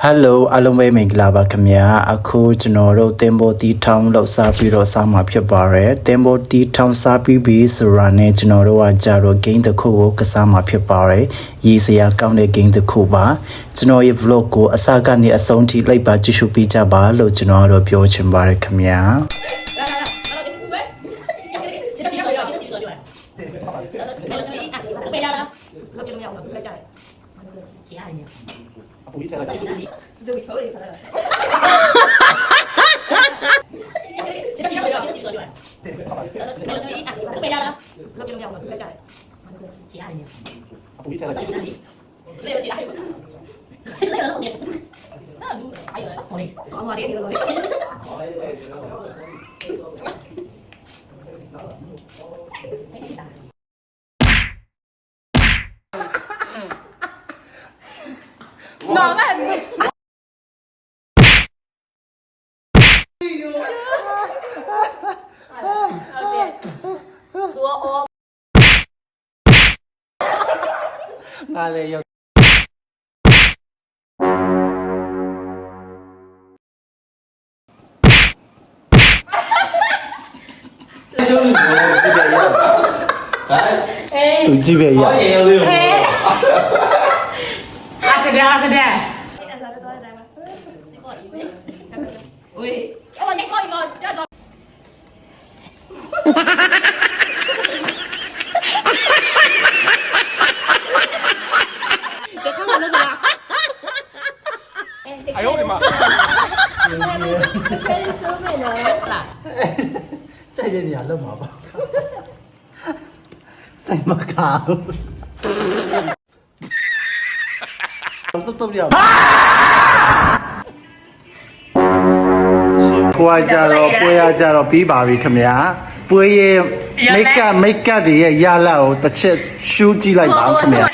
Hello အားလုံးပဲမင်္ဂလာပါခင်ဗျာအခုကျွန်တော်တို့တင်ပေါ်တီထောင်းလောက်စားပြီးတော့စားမှာဖြစ်ပါတယ်တင်ပေါ်တီထောင်းစားပြီးပြီဆိုတာနဲ့ကျွန်တော်တို့ကကြာတော့ game တစ်ခုကိုကစားမှာဖြစ်ပါတယ်ရည်စရာကောင်းတဲ့ game တစ်ခုပါကျွန်တော်ရဲ့ vlog ကိုအစကနေအဆုံးထိလိုက်ပါကြည့်ရှုပေးကြပါလို့ကျွန်တော်တို့ပြောချင်ပါတယ်ခင်ဗျာငါလည်းရောက်သူကြည့်ပဲရ哎呦我的妈！再见你啊，认妈吧。塞马卡。都不了。ပွဲကြတော့ပြီးပါပြီခင်ဗျာပွဲရဲ့ make up တွေရဲ့ရလာကိုတစ်ချက်ရှူးကြည့်လိုက်ပါခင်ဗျာ